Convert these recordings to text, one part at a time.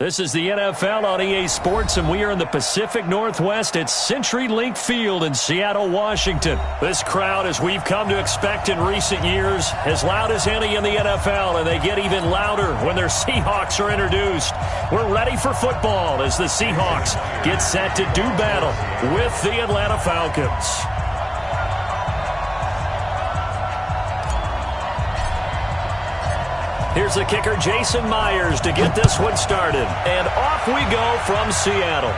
This is the NFL on EA Sports, and we are in the Pacific Northwest at CenturyLink Field in Seattle, Washington. This crowd, as we've come to expect in recent years, as loud as any in the NFL, and they get even louder when their Seahawks are introduced. We're ready for football as the Seahawks get set to do battle with the Atlanta Falcons. Here's the kicker, Jason Myers, to get this one started. And off we go from Seattle.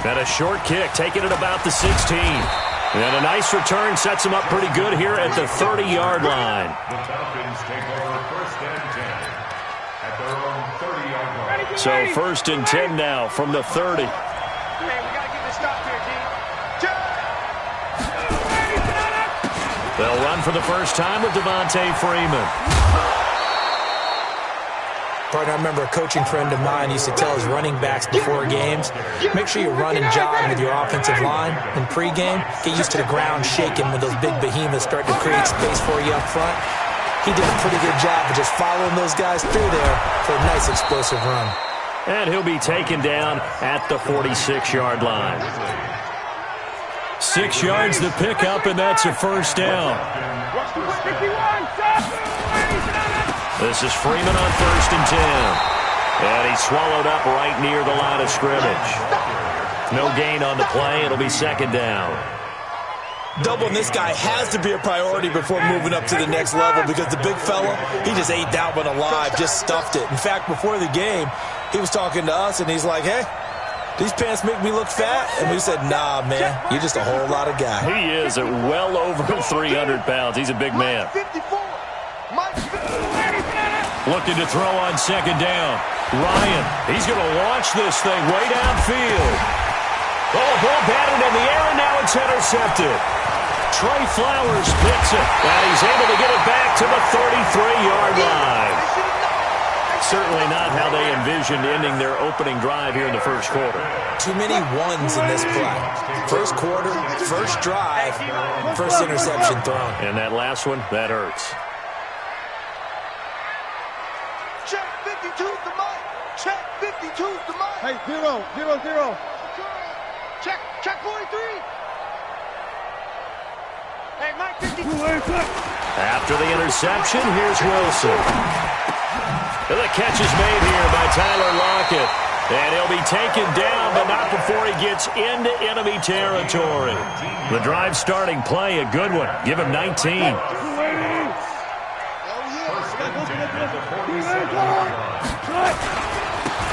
And a short kick, taking it about the 16. And a nice return sets him up pretty good here at the 30-yard line. The Falcons take over 1st and 10 at their own 30-yard line. So 1st and 10 now from the 30. Hey, we got to get this stop here, G. They'll run for the first time with Devontae Freeman. Partner, I remember a coaching friend of mine used to tell his running backs before games, make sure you run and jog with your offensive line in pregame. Get used to the ground shaking when those big behemoths start to create space for you up front. He did a pretty good job of just following those guys through there for a nice explosive run. And he'll be taken down at the 46-yard line. 6 yards the pickup, and that's a first down. This is Freeman on 1st and 10. And he's swallowed up right near the line of scrimmage. No gain on the play. It'll be 2nd down. Doubling this guy has to be a priority before moving up to the next level because the big fella, he just ate that one alive, just stuffed it. In fact, before the game, he was talking to us, and he's like, hey, these pants make me look fat? And we said, nah, man, you're just a whole lot of guy. He is at well over 300 pounds. He's a big man. Looking to throw on 2nd down. Ryan, he's going to launch this thing way downfield. Oh, ball batted in the air, and now it's intercepted. Trey Flowers picks it, and he's able to get it back to the 33-yard line. Certainly not how they envisioned ending their opening drive here in the first quarter. Too many ones in this play. First quarter, first drive, first interception thrown. And that last one, that hurts. Check 52's the mic. Check 52's the mic. Hey, 0, 0, 0. Check 43. Hey, Mike 52. After the interception, here's Wilson. And the catch is made here by Tyler Lockett. And he'll be taken down, but not before he gets into enemy territory. The drive starting play, a good one. Give him 19.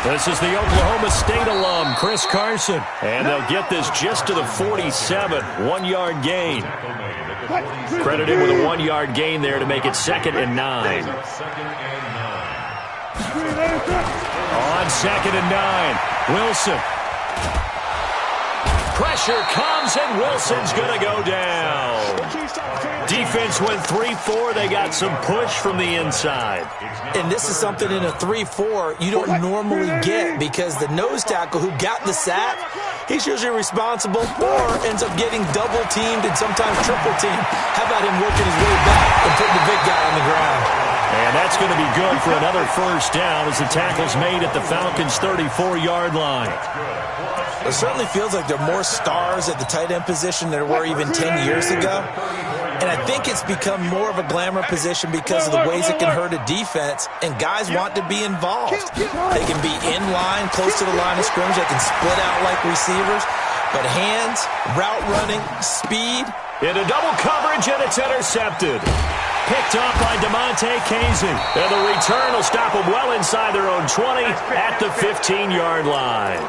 This is the Oklahoma State alum, Chris Carson. And they'll get this just to the 47, 1-yard gain. Credit him with a 1-yard gain there to make it 2nd and 9. On 2nd and 9, Wilson. Pressure comes, and Wilson's going to go down. Defense went 3-4. They got some push from the inside. And this is something in a 3-4 you don't normally get because the nose tackle who got the sack, he's usually responsible or ends up getting double-teamed and sometimes triple-teamed. How about him working his way back and putting the big guy on the ground? And that's going to be good for another first down as the tackle's made at the Falcons' 34-yard line. It certainly feels like there are more stars at the tight end position than there were even 10 years ago. And I think it's become more of a glamour position because of the ways it can hurt a defense, and guys want to be involved. They can be in line, close to the line of scrimmage. They can split out like receivers. But hands, route running, speed. Into double coverage, and it's intercepted. Picked off by DeMonte Casey. And the return will stop them well inside their own 20 at the 15-yard line.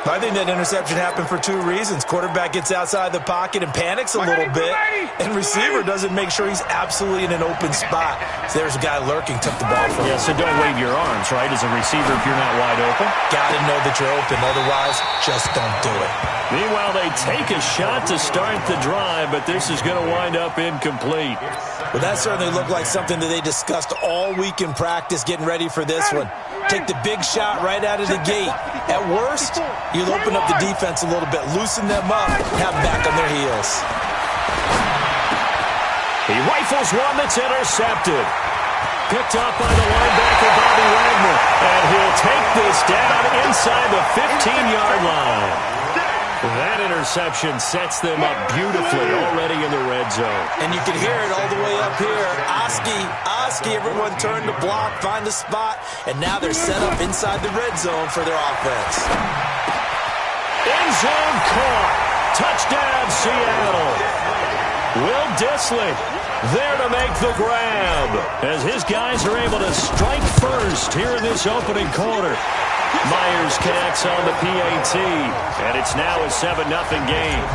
I think that interception happened for 2 reasons. Quarterback gets outside the pocket and panics a little bit, and receiver doesn't make sure he's absolutely in an open spot. So there's a guy lurking, took the ball from him. Yeah, so don't wave your arms, right, as a receiver if you're not wide open. Got to know that you're open. Otherwise, just don't do it. Meanwhile, they take a shot to start the drive, but this is going to wind up incomplete. Well, that certainly looked like something that they discussed all week in practice getting ready for this one. Take the big shot right out of the gate. At worst, you'll open up the defense a little bit, loosen them up, have them back on their heels. He rifles one that's intercepted. picked up by the linebacker, Bobby Wagner. And he'll take this down inside the 15-yard line. That interception sets them up beautifully already in the red zone. And you can hear it all the way up here. Oski, everyone turned to block, find a spot, and now they're set up inside the red zone for their offense. End zone caught. Touchdown, Seattle. Will Dissly there to make the grab as his guys are able to strike first here in this opening quarter. Myers connects on the PAT, and it's now a 7-0 game.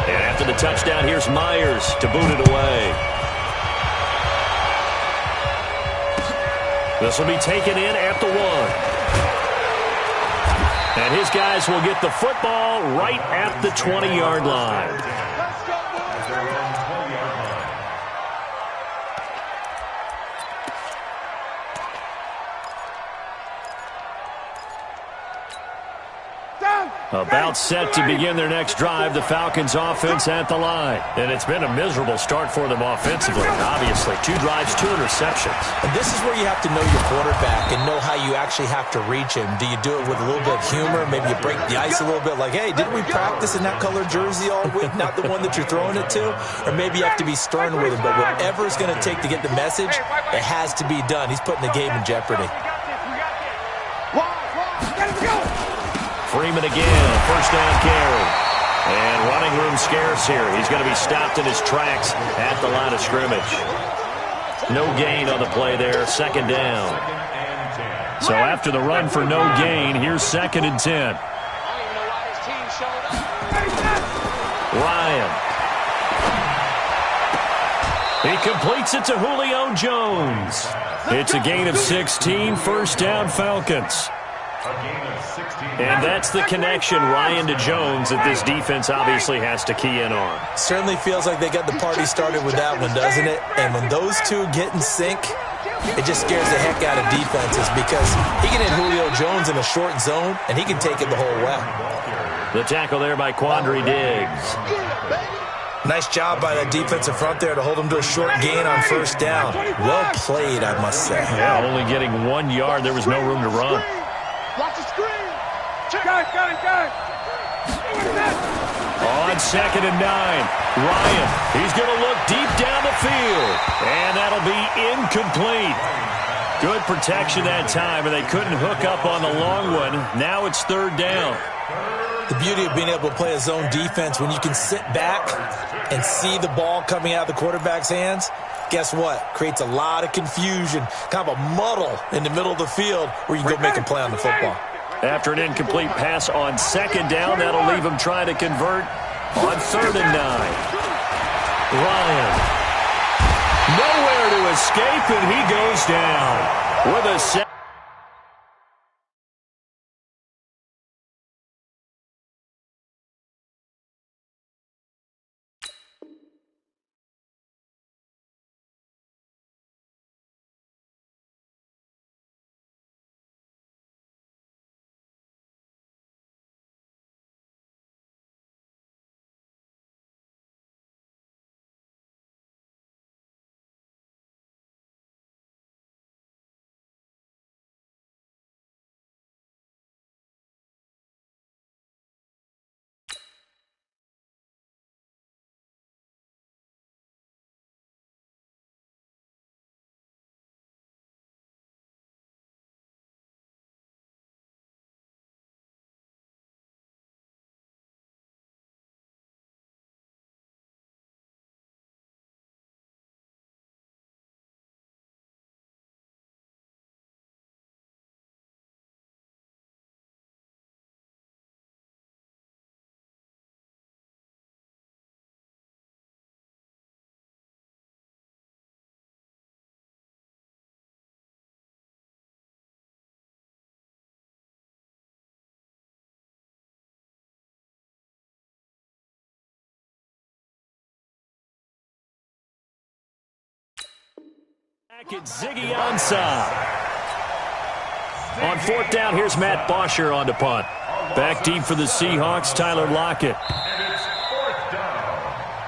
And after the touchdown, here's Myers to boot it away. This will be taken in at the 1. And his guys will get the football right at the 20-yard line. About set to begin their next drive, the Falcons offense at the line. And it's been a miserable start for them offensively, obviously. 2 drives, 2 interceptions. And this is where you have to know your quarterback and know how you actually have to reach him. Do you do it with a little bit of humor? Maybe you break the ice a little bit like, hey, didn't we practice in that color jersey all week? Not the one that you're throwing it to? Or maybe you have to be stern with him. But whatever it's going to take to get the message, it has to be done. He's putting the game in jeopardy. Freeman again, first down carry. And running room scarce here. He's going to be stopped in his tracks at the line of scrimmage. No gain on the play there, second down. So after the run for no gain, here's 2nd and 10. Ryan. He completes it to Julio Jones. It's a gain of 16, first down Falcons. And that's the connection, Ryan to Jones, that this defense obviously has to key in on. Certainly feels like they got the party started with that one, doesn't it? And when those two get in sync, it just scares the heck out of defenses because he can hit Julio Jones in a short zone, and he can take it the whole way. The tackle there by Quandre Diggs. Nice job by that defensive front there to hold him to a short gain on first down. Well played, I must say. Yeah, only getting 1 yard. There was no room to run. Watch the screen. Got it. On 2nd and 9, Ryan, he's going to look deep down the field, and that'll be incomplete. Good protection that time, and they couldn't hook up on the long one. Now it's 3rd down. The beauty of being able to play a zone defense, when you can sit back and see the ball coming out of the quarterback's hands, guess what? Creates a lot of confusion, kind of a muddle in the middle of the field where you can go make a play on the football. After an incomplete pass on 2nd down, that'll leave him trying to convert on 3rd and 9. Ryan. Nowhere to escape, and he goes down with a set. Back at Ziggy Ansah. On 4th down, here's Matt Bosher on to punt. Back deep for the Seahawks, Tyler Lockett.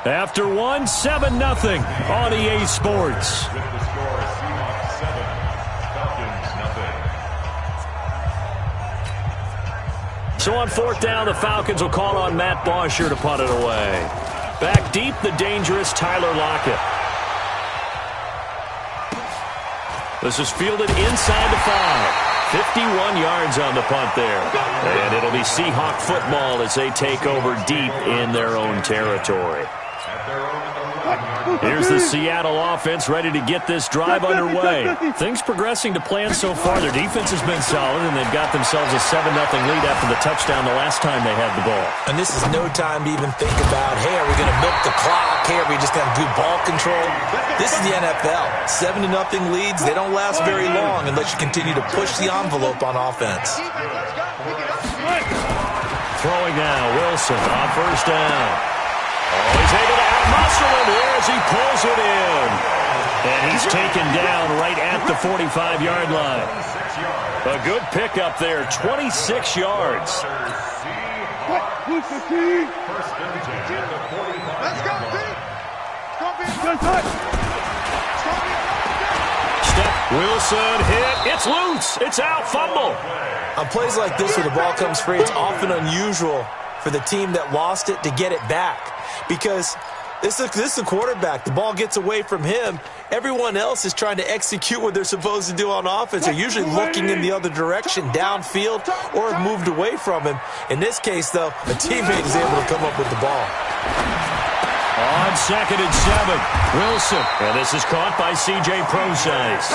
After one, 7-0 on EA Sports. With the score, Seahawks 7, Falcons nothing. So on fourth down, the Falcons will call on Matt Bosher to punt it away. Back deep, the dangerous Tyler Lockett. This is fielded inside the 5. 51 yards on the punt there. And it'll be Seahawk football as they take over deep in their own territory. Here's the Seattle offense ready to get this drive underway. Things progressing to plan so far. Their defense has been solid, and they've got themselves a 7-0 lead after the touchdown the last time they had the ball. And this is no time to even think about, hey, are we going to milk the clock? Hey, are we just going to do ball control? This is the NFL. 7-0 leads, they don't last very long unless you continue to push the envelope on offense. Throwing now, Wilson on first down. Oh, he's able to out-muscle him here as he pulls it in. And he's taken down right at the 45-yard line. A good pickup there, 26 yards. Let's go, Step, Wilson hit. It's loose. It's out. Fumble. On plays like this where the ball comes free, it's often unusual for the team that lost it to get it back. Because this is a quarterback. The ball gets away from him. Everyone else is trying to execute what they're supposed to do on offense. They're usually looking in the other direction, downfield, or have moved away from him. In this case, though, a teammate is able to come up with the ball. On 2nd and 7, Wilson. And this is caught by C.J. Prosise.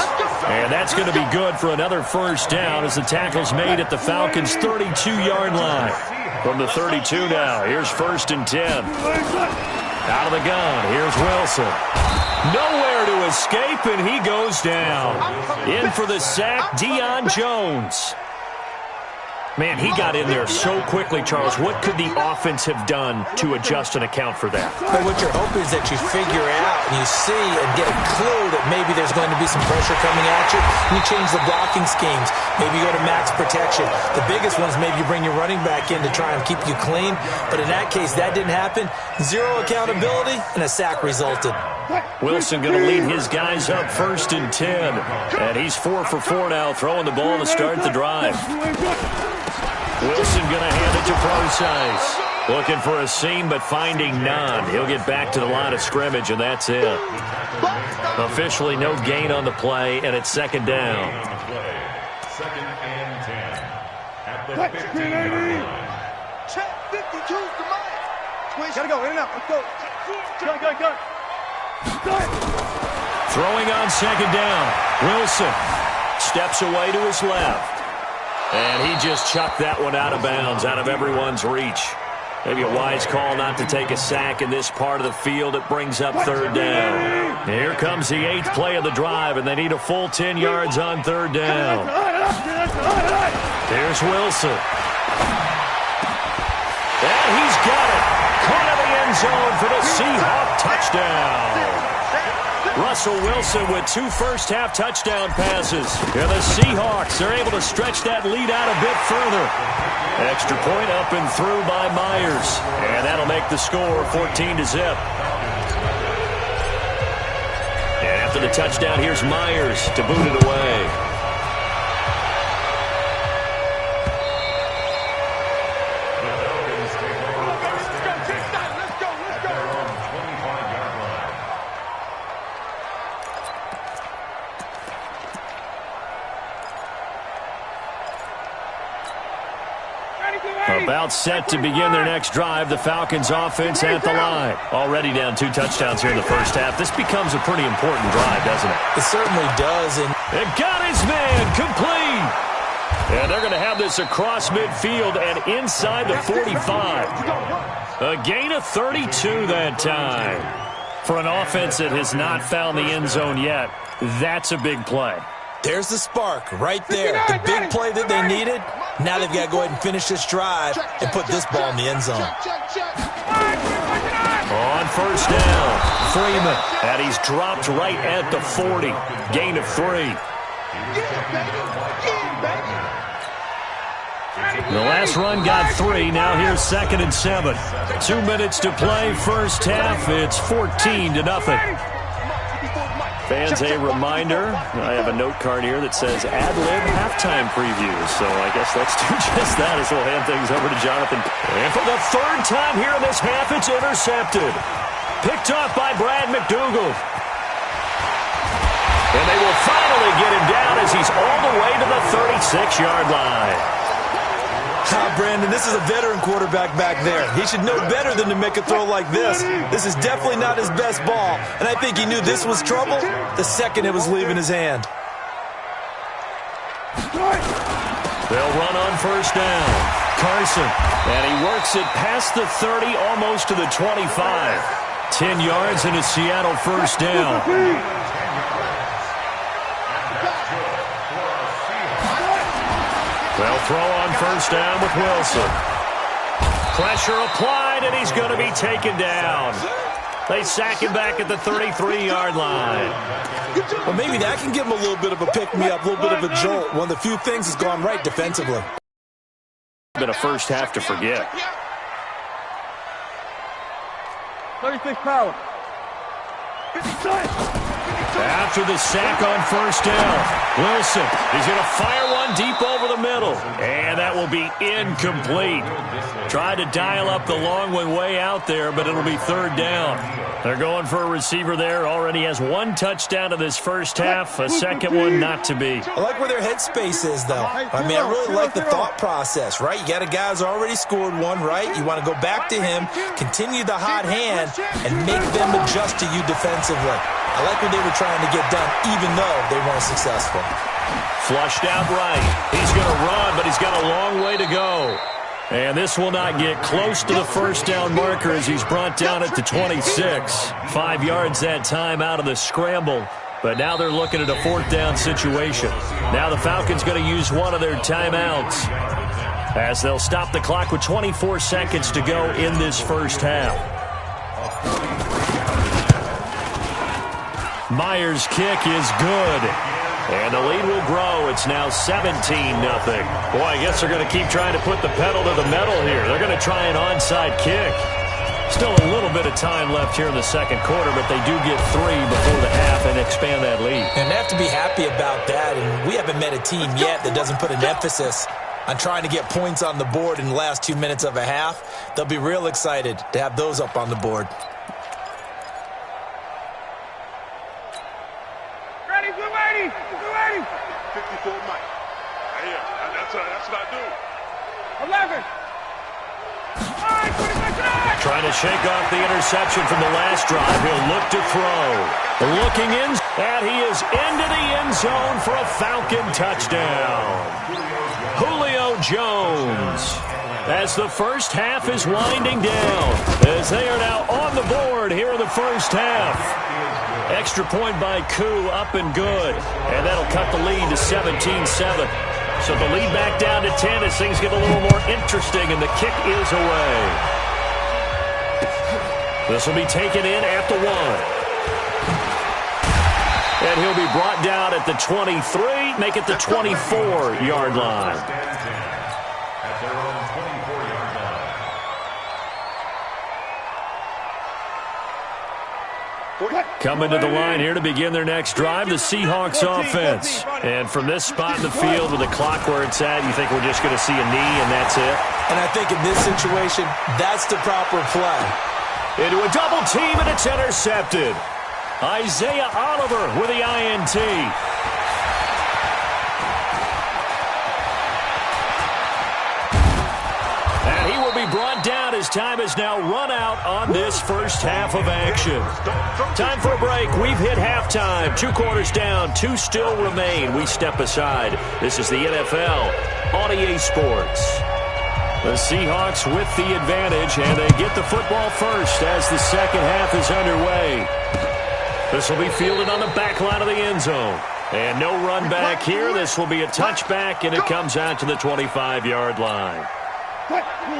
And that's going to be good for another first down as the tackle's made at the Falcons' 32-yard line. From the 32 now, here's 1st and 10. Out of the gun, here's Wilson. Nowhere to escape, and he goes down. In for the sack, Deion Jones. Man, he got in there so quickly, Charles. What could the offense have done to adjust and account for that? But what you're hoping is that you figure out and you see and get a clue that maybe there's going to be some pressure coming at you, and you change the blocking schemes. Maybe you go to max protection. The biggest one is maybe you bring your running back in to try and keep you clean. But in that case, that didn't happen. Zero accountability, and a sack resulted. Wilson going to lead his guys up 1st and 10. And he's 4 for 4 now, throwing the ball to start the drive. Wilson going to hand it to Prosise. Looking for a seam, but finding none. He'll get back to the line of scrimmage, and that's it. Officially no gain on the play, and it's 2nd down. 2nd and 10. At the 15-yard line. Check 52's the mic. Gotta go, in and out. Let's go. Go. Throwing on 2nd down. Wilson steps away to his left. And he just chucked that one out of bounds, out of everyone's reach. Maybe a wise call not to take a sack in this part of the field. It brings up 3rd down. Here comes the 8th play of the drive, and they need a full 10 yards on 3rd down. Here's Wilson. And he's got it. Caught in the end zone for the Seahawk touchdown. Russell Wilson with 2 first-half touchdown passes. And the Seahawks are able to stretch that lead out a bit further. Extra point up and through by Myers. And that'll make the score 14-0. And after the touchdown, here's Myers to boot it away. About set to begin their next drive, the Falcons offense at the line. Already down 2 touchdowns here in the first half. This becomes a pretty important drive, doesn't it? It certainly does. And got his man complete. And they're going to have this across midfield and inside the 45. A gain of 32 that time. For an offense that has not found the end zone yet, that's a big play. There's the spark right there. The big play that they needed. Now they've got to go ahead and finish this drive and put this ball in the end zone. On first down, Freeman. And he's dropped right at the 40. Gain of 3. The last run got 3. Now here's 2nd and 7. 2 minutes to play. First half, it's 14-0. Fans, a reminder, I have a note card here that says ad-lib halftime preview. So I guess let's do just that as we'll hand things over to Jonathan. And for the 3rd time here in this half, it's intercepted. Picked off by Brad McDougald. And they will finally get him down as he's all the way to the 36-yard line. Brandon, this is a veteran quarterback back there. He should know better than to make a throw like this. This is definitely not his best ball, and I think he knew this was trouble the second it was leaving his hand. They'll run on first down. Carson, and he works it past the 30, almost to the 25. 10 yards and a Seattle first down. They'll throw on first down with Wilson. Pressure applied, and he's going to be taken down. They sack him back at the 33-yard line. Well, maybe that can give him a little bit of a pick-me-up, a little bit of a jolt. One of the few things that's gone right defensively. Been a first half to forget. 36 power. After the sack on first down, Wilson is going to fire one deep over the middle. And that will be incomplete. Tried to dial up the long one way out there, but it'll be 3rd down. They're going for a receiver there. Already has 1 touchdown in this first half. A second one not to be. I like where their headspace is, though. I mean, I really like the thought process, right? You got a guy who's already scored 1, right? You want to go back to him, continue the hot hand, and make them adjust to you defensively. I like what they were trying to get done, even though they weren't successful. Flushed out right. He's going to run, but he's got a long way to go. And this will not get close to the first down marker as he's brought down at the 26. 5 yards that time out of the scramble. But now they're looking at a 4th down situation. Now the Falcons going to use one of their timeouts as they'll stop the clock with 24 seconds to go in this first half. Myers' kick is good. And the lead will grow. It's now 17-0. Boy, I guess they're going to keep trying to put the pedal to the metal here. They're going to try an onside kick. Still a little bit of time left here in the second quarter, but they do get 3 before the half and expand that lead. And they have to be happy about that. And we haven't met a team yet that doesn't put an emphasis on trying to get points on the board in the last 2 minutes of a half. They'll be real excited to have those up on the board. Ready, we're ready. 54 Mike. Yeah, that's what I do. 11. Trying to shake off the interception from the last drive. He'll look to throw. Looking in, and he is into the end zone for a Falcon touchdown. Julio Jones. As the first half is winding down, as they are now on the board here in the first half. Extra point by Koo, up and good. And that'll cut the lead to 17-7. So the lead back down to 10 as things get a little more interesting, and the kick is away. This will be taken in at the 1. And he'll be brought down at the 23, make it the 24-yard line. At their own 24-yard line. Coming to the line here to begin their next drive, the Seahawks offense. And from this spot in the field with the clock where it's at, you think we're just going to see a knee and that's it? And I think in this situation, that's the proper play. Into a double team, and it's intercepted. Isaiah Oliver with the INT. And he will be brought down as time has now run out on this first half of action. Time for a break. We've hit halftime. 2 quarters down, 2 still remain. We step aside. This is the NFL on EA Sports. The Seahawks with the advantage, and they get the football first as the second half is underway. This will be fielded on the back line of the end zone. And no run back here. This will be a touchback, and it comes out to the 25-yard line.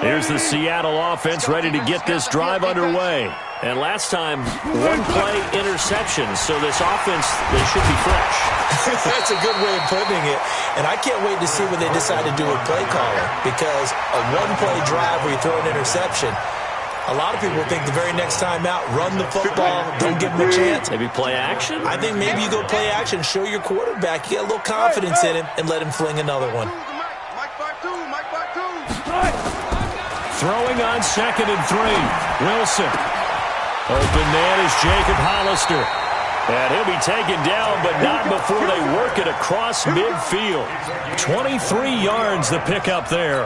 Here's the Seattle offense ready to get this drive underway. And last time, one-play interception, so this offense, they should be fresh. That's a good way of putting it. And I can't wait to see what they decide to do with play calling, because a one-play drive where you throw an interception, a lot of people think the very next time out, run the football, don't give them a chance. Maybe play action? I think maybe you go play action, show your quarterback, you get a little confidence in him, and let him fling another one. Throwing on 2nd and 3. Wilson. Open man is Jacob Hollister. And he'll be taken down, but not before they work it across midfield. 23 yards the pickup there.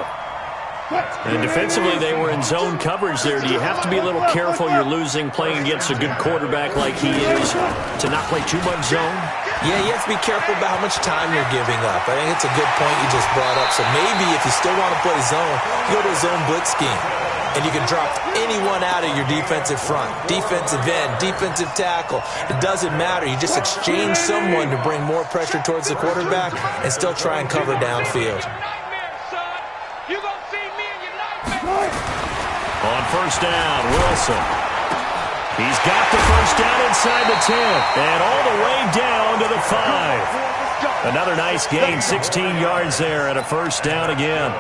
And defensively, they were in zone coverage there. Do you have to be a little careful you're losing playing against a good quarterback like he is to not play too much zone? Yeah, you have to be careful about how much time you're giving up. I think it's a good point you just brought up. So maybe if you still want to play zone, you go to a zone blitz scheme. And you can drop anyone out of your defensive front, defensive end, defensive tackle. It doesn't matter. You just exchange someone to bring more pressure towards the quarterback and still try and cover downfield. On 1st down, Wilson. He's got the 1st down inside the 10 and all the way down to the 5. Another nice gain, 16 yards there and a 1st down again.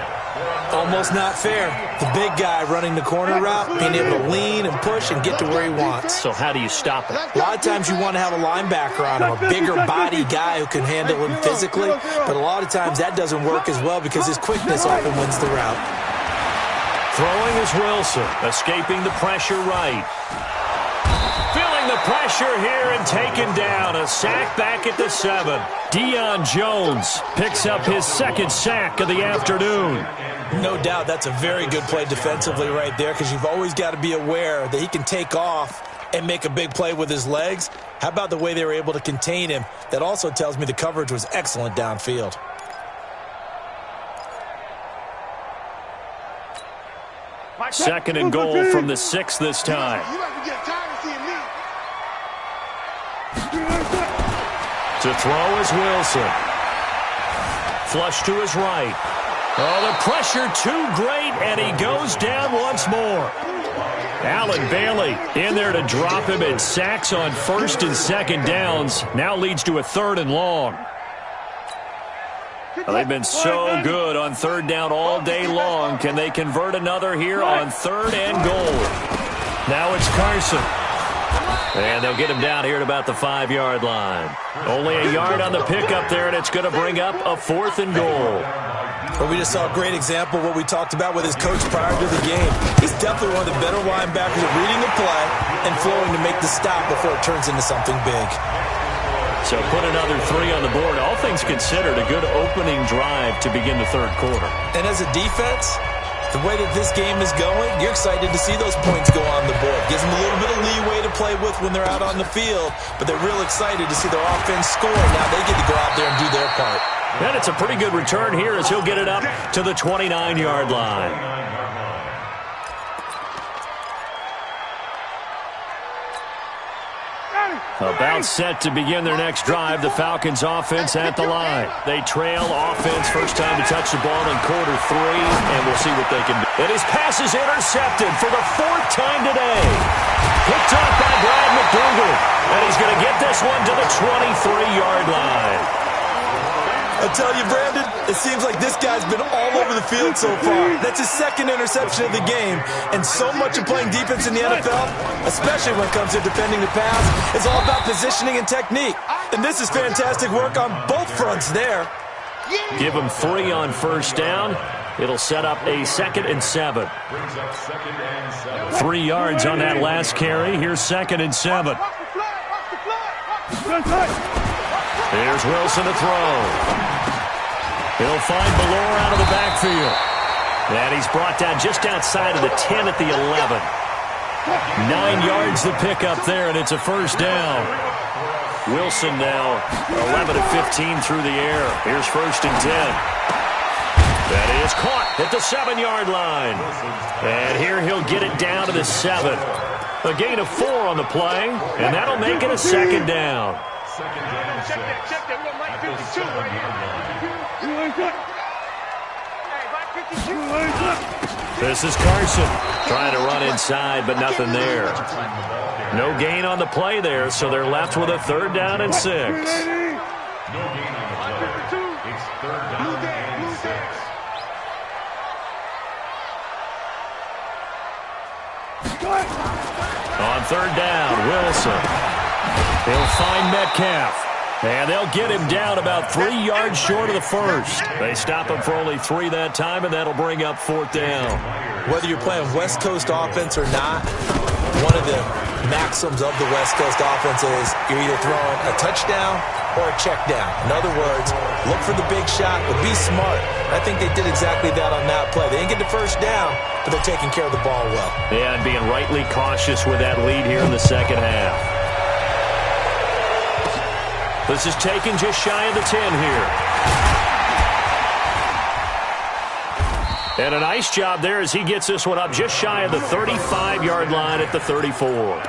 Almost not fair. The big guy running the corner route, being able to lean and push and get to where he wants. So how do you stop it? A lot of times you want to have a linebacker on him, a bigger body guy who can handle him physically, but a lot of times that doesn't work as well because his quickness often wins the route. Throwing is Wilson, escaping the pressure right. Feeling the pressure here and taken down. A sack back at the 7. Deion Jones picks up his 2nd sack of the afternoon. No doubt that's a very good play defensively right there because you've always got to be aware that he can take off and make a big play with his legs. How about the way they were able to contain him? That also tells me the coverage was excellent downfield. Second and goal from the 6 this time. To throw is Wilson. Flush to his right. Oh, the pressure too great, and he goes down once more. Allen Bailey in there to drop him, and sacks on 1st and 2nd downs. Now leads to a 3rd and long. Well, they've been so good on 3rd down all day long. Can they convert another here on 3rd and goal? Now it's Carson. And they'll get him down here at about the 5-yard line. Only a yard on the pickup there, and it's going to bring up a 4th and goal. Well, we just saw a great example of what we talked about with his coach prior to the game. He's definitely one of the better linebackers at reading the play and flowing to make the stop before it turns into something big. So put another 3 on the board. All things considered, a good opening drive to begin the 3rd quarter. And as a defense, the way that this game is going, you're excited to see those points go on the board. Gives them a little bit of leeway to play with when they're out on the field, but they're real excited to see their offense score. Now they get to go out there and do their part. And it's a pretty good return here as he'll get it up to the 29-yard line. About set to begin their next drive, the Falcons offense at the line. They trail offense, first time to touch the ball in quarter 3, and we'll see what they can do. And his pass is intercepted for the 4th time today. Picked up by Brad McDougal, and he's going to get this one to the 23-yard line. I'll tell you, Brandon, it seems like this guy's been all over the field so far. That's his 2nd interception of the game. And so much of playing defense in the NFL, especially when it comes to defending the pass, is all about positioning and technique. And this is fantastic work on both fronts there. Give him 3 on 1st down. It'll set up a 2nd and 7. 3 yards on that last carry. Here's 2nd and 7. Here's Wilson to throw. He'll find Ballore out of the backfield. And he's brought down just outside of the 10 at the 11. 9 yards to pick up there, and it's a 1st down. Wilson now 11 of 15 through the air. Here's 1st and 10. That is caught at the 7-yard line. And here he'll get it down to the 7. A gain of 4 on the play, and that'll make it a 2nd down. Check that. We got Mike 52 right here. Hey, Mike 52. This is Carson trying to run inside, but nothing there. No gain on the play there, so they're left with a 3rd down and 6. No gain on the play. It's 3rd down and 6. On 3rd down, Wilson. He'll find Metcalf. And they'll get him down about 3 yards short of the first. They stop him for only 3 that time, and that'll bring up 4th down. Whether you're playing West Coast offense or not, one of the maxims of the West Coast offense is you're either throwing a touchdown or a check down. In other words, look for the big shot, but be smart. I think they did exactly that on that play. They didn't get the first down, but they're taking care of the ball well. Yeah, and being rightly cautious with that lead here in the second half. This is taken just shy of the 10 here. And a nice job there as he gets this one up just shy of the 35-yard line at the 34.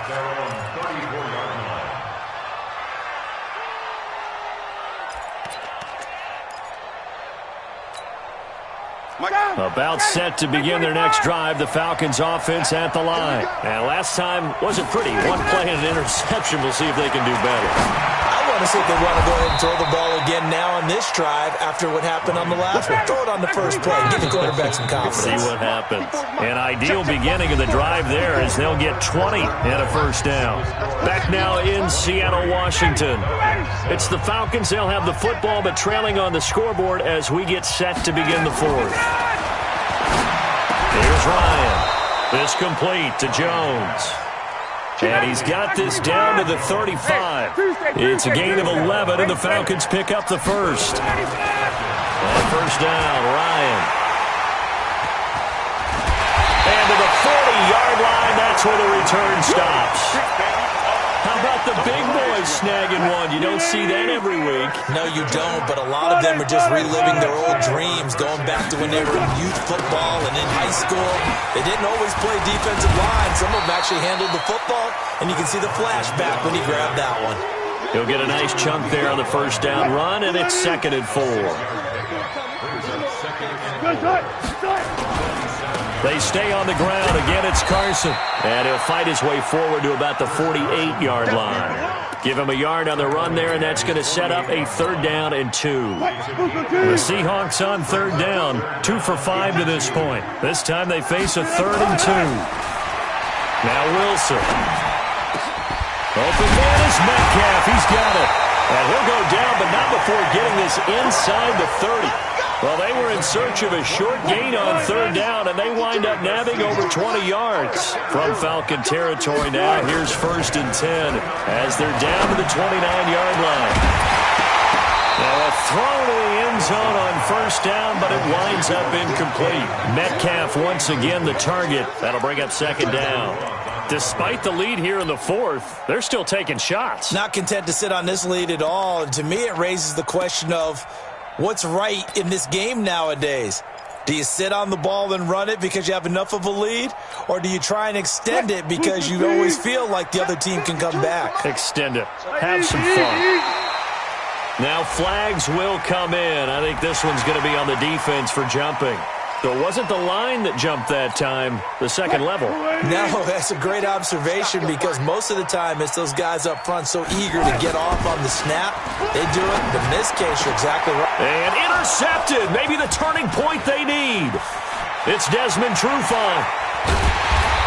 About set to begin their next drive, the Falcons offense at the line. And last time wasn't pretty. One play and an interception. We'll see if they can do better. I want to see if they want to go ahead and throw the ball again now on this drive after what happened on the last one. Throw it on the first play. Give the quarterback some confidence. See what happens. An ideal beginning of the drive there as they'll get 20 and a first down. Back now in Seattle, Washington. It's the Falcons. They'll have the football, but trailing on the scoreboard as we get set to begin the 4th. Here's Ryan. This complete to Jones. And he's got this down to the 35. It's a gain of 11, and the Falcons pick up the first. And first down, Ryan. And to the 40-yard line, that's where the return stops. How about the big boys snagging one? You don't see that every week. No, you don't, but a lot of them are just reliving their old dreams, going back to when they were in youth football and in high school. They didn't always play defensive line. Some of them actually handled the football, and you can see the flashback when he grabbed that one. He'll get a nice chunk there on the first down run, and it's 2nd and 4. They stay on the ground. Again, it's Carson. And he'll fight his way forward to about the 48-yard line. Give him a yard on the run there, and that's going to set up a 3rd down and 2. The Seahawks on 3rd down, 2 for 5 to this point. This time they face a 3rd and 2. Now Wilson. Open man is Metcalf. He's got it. And he'll go down, but not before getting this inside the 30. Well, they were in search of a short gain on 3rd down, and they wind up nabbing over 20 yards. From Falcon territory now, here's 1st and 10 as they're down to the 29-yard line. Now a throw to the end zone on 1st down, but it winds up incomplete. Metcalf once again the target. That'll bring up 2nd down. Despite the lead here in the 4th, they're still taking shots. Not content to sit on this lead at all, and to me it raises the question of what's right in this game nowadays? Do you sit on the ball and run it because you have enough of a lead? Or do you try and extend it because you always feel like the other team can come back? Extend it. Have some fun. Now flags will come in. I think this one's going to be on the defense for jumping. So it wasn't the line that jumped that time, the second level. No, that's a great observation because most of the time it's those guys up front so eager to get off on the snap. They do it, but in this case, you're exactly right. And intercepted. Maybe the turning point they need. It's Desmond Trufant.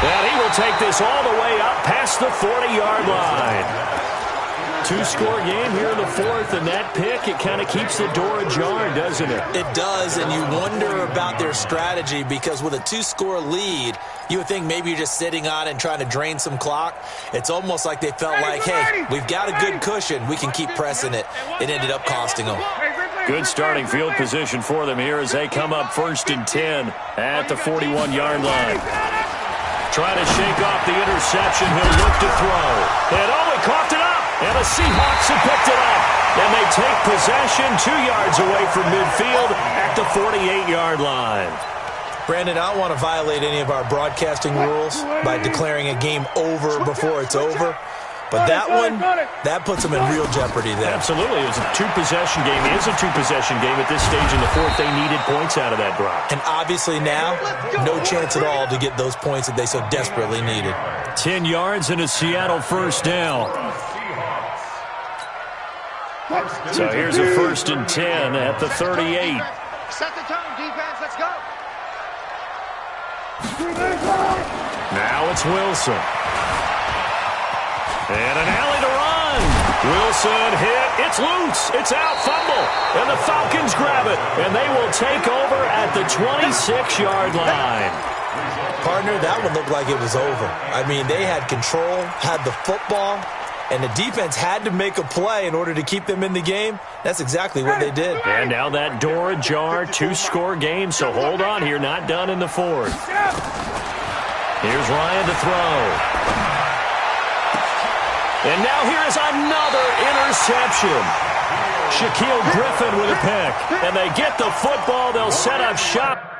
And he will take this all the way up past the 40-yard line. 2-score game here in the 4th, and that pick, it kind of keeps the door ajar, doesn't it? It does, and you wonder about their strategy because with a 2-score lead, you would think maybe you're just sitting on it and trying to drain some clock. It's almost like they felt like, hey, we've got a good cushion. We can keep pressing it. It ended up costing them. Good starting field position for them here as they come up 1st and 10 at the 41-yard line. Trying to shake off the interception. He'll look to throw. And he coughed it up. And the Seahawks have picked it up. And they take possession 2 yards away from midfield at the 48-yard line. Brandon, I don't want to violate any of our broadcasting rules by declaring a game over before it's over. But that one, that puts them in real jeopardy there. Absolutely. It was a two-possession game. It is a two-possession game at this stage in the fourth. They needed points out of that drop. And obviously now, no chance at all to get those points that they so desperately needed. 10 yards and a Seattle first down. So here's a 1st and 10 at the 38. Set the tone, defense. Let's go. Now it's Wilson. And an alley to run. Wilson hit. It's loose. It's out. Fumble. And the Falcons grab it. And they will take over at the 26-yard line. Partner, that one looked like it was over. I mean, they had control, had the football, and the defense had to make a play in order to keep them in the game. That's exactly what they did. And now that door ajar, 2-score game, so hold on here, not done in the fourth. Here's Ryan to throw. And now here is another interception. Shaquill Griffin with a pick. And they get the football. They'll set up shop.